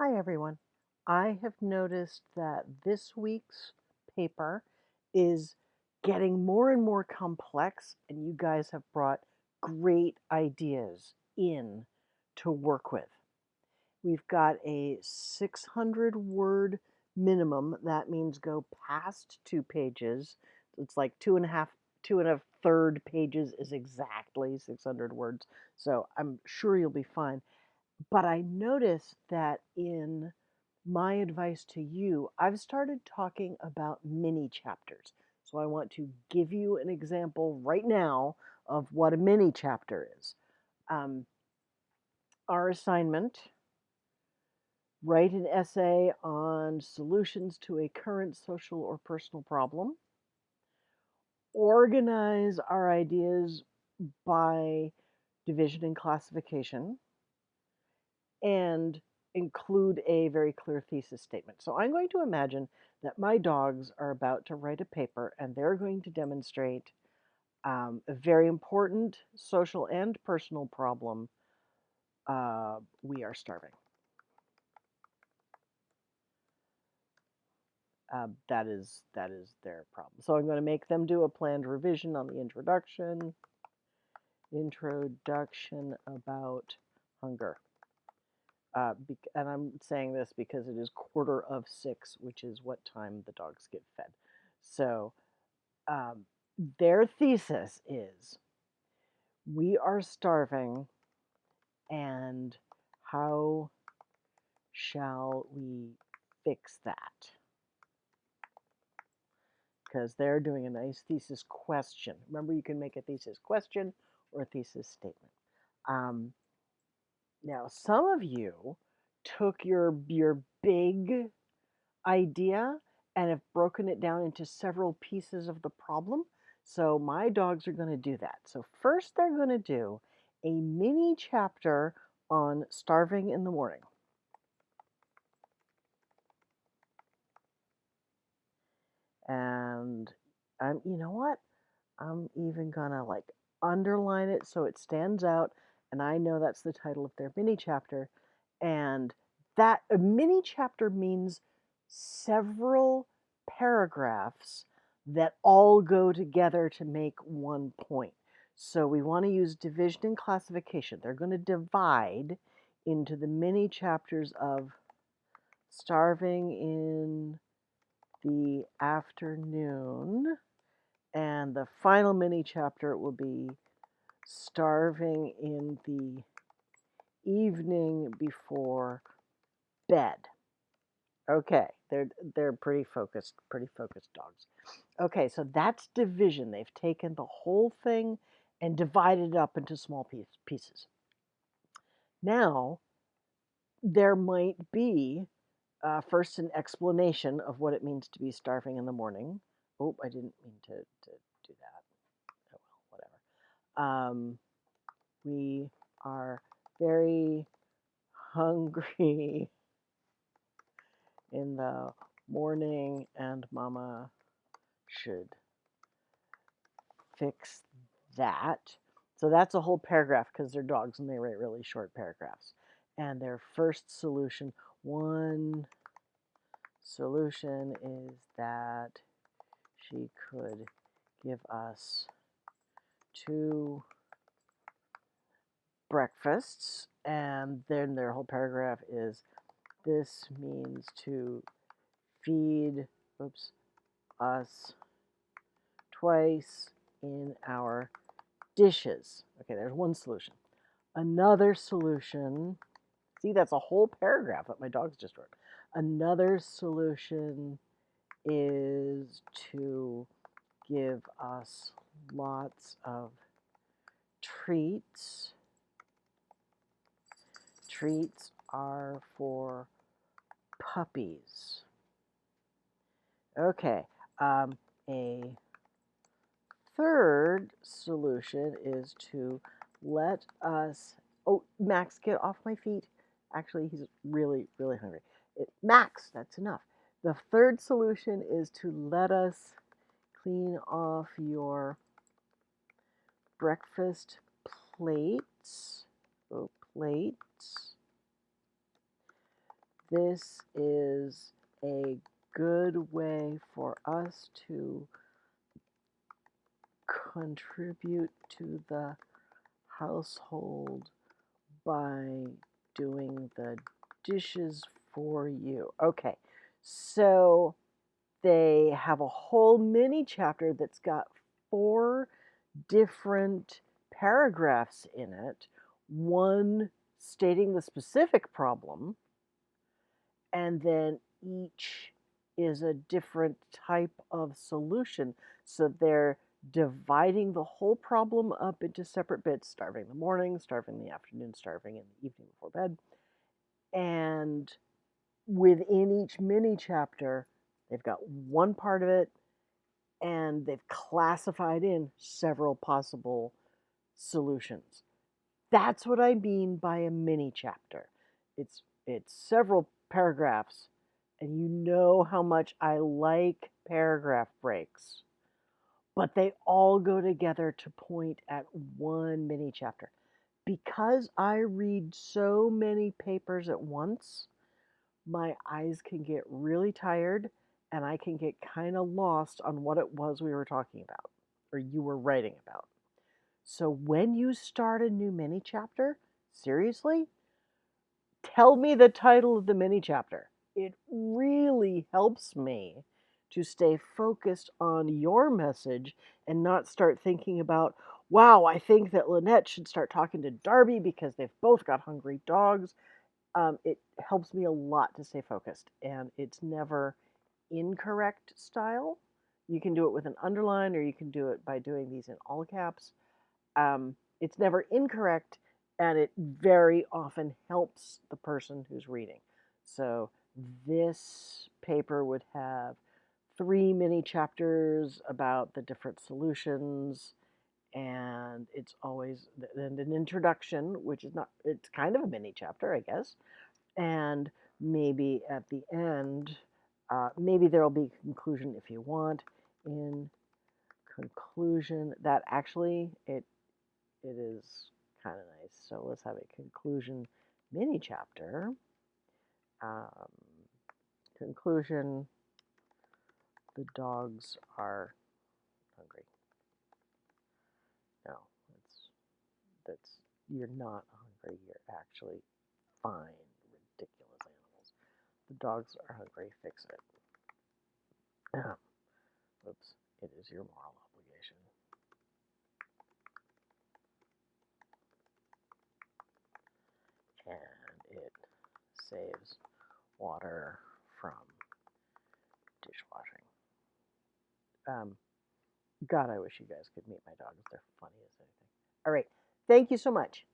Hi, everyone. I have noticed that this week's paper is getting more and more complex, and you guys have brought great ideas in to work with. We've got a 600 word minimum. That means go past 2 pages. It's like two and a third pages is exactly 600 words. So I'm sure you'll be fine. But I noticed that in my advice to you, I've started talking about mini chapters. So I want to give you an example right now of what a mini chapter is. Um, our assignment: write an essay on solutions to a current social or personal problem, organize our ideas by division and classification, and include a very clear thesis statement. So I'm going to imagine that my dogs are about to write a paper and they're going to demonstrate a very important social and personal problem. We are starving. That is their problem. So I'm going to make them do a planned revision on the introduction about hunger. And I'm saying this because it is 5:45, which is what time the dogs get fed. So um, their thesis is, we are starving, and how shall we fix that? Because they're doing a nice thesis question. Remember, you can make a thesis question or a thesis statement. Um, Now, some of you took your big idea and have broken it down into several pieces of the problem. So my dogs are going to do that. So first they're going to do a mini chapter on starving in the morning. And you know what? I'm even going to like underline it so it stands out and I know that's the title of their mini chapter. And that a mini chapter means several paragraphs that all go together to make one point. So we want to use division and classification. They're going to divide into the mini chapters of starving in the afternoon, and the final mini chapter will be starving in the evening before bed. Okay, they're pretty focused dogs. Okay, so that's division. They've taken the whole thing and divided it up into small pieces. Now, there might be first an explanation of what it means to be starving in the morning. Oh, I didn't mean to do that. Oh well, whatever. We are very hungry in the morning, and Mama should fix that. So that's a whole paragraph because they're dogs and they write really short paragraphs. And their first solution, one solution is that she could give us 2 breakfasts. And then their whole paragraph is, this means to feed us twice in our dishes. Okay, there's one solution. Another solution, see, that's a whole paragraph that my dogs just wrote. Another solution is to give us lots of treats. Treats are for puppies. Okay, a third solution is to let us. Oh, Max, get off my feet. Actually, he's really, really hungry. Max, that's enough. The third solution is to let us clean off your breakfast plates. Oh, plates. this is a good way for us to contribute to the household by doing the dishes for you. Okay, so they have a whole mini chapter that's got 4 different paragraphs in it, one stating the specific problem, and then each is a different type of solution. So they're dividing the whole problem up into separate bits, starving in the morning, starving in the afternoon, starving in the evening before bed. And within each mini chapter, they've got one part of it and they've classified in several possible solutions. That's what I mean by a mini chapter. It's several paragraphs, and you know how much I like paragraph breaks, but they all go together to point at one mini chapter. Because I read so many papers at once, my eyes can get really tired and I can get kind of lost on what it was we were talking about or you were writing about. So when you start a new mini chapter, seriously, tell me the title of the mini chapter. It really helps me to stay focused on your message and not start thinking about, wow, I think that Lynette should start talking to Darby because they've both got hungry dogs. It helps me a lot to stay focused, and it's never incorrect style. You can do it with an underline, or you can do it by doing these in all caps. It's never incorrect, and it very often helps the person who's reading. So this paper would have 3 mini chapters about the different solutions, and it's always and an introduction, which is not, it's kind of a mini chapter, I guess, and maybe at the end, maybe there will be a conclusion if you want. In conclusion, that actually it is kind of nice. So let's have a conclusion mini chapter. Um, conclusion: the dogs are hungry. No, that's you're not hungry. You're actually fine. Ridiculous animals. The dogs are hungry. Fix it. Oops. It is your moral obligation. And it saves water from dishwashing. God, I wish you guys could meet my dogs. They're funny as anything. All right. Thank you so much.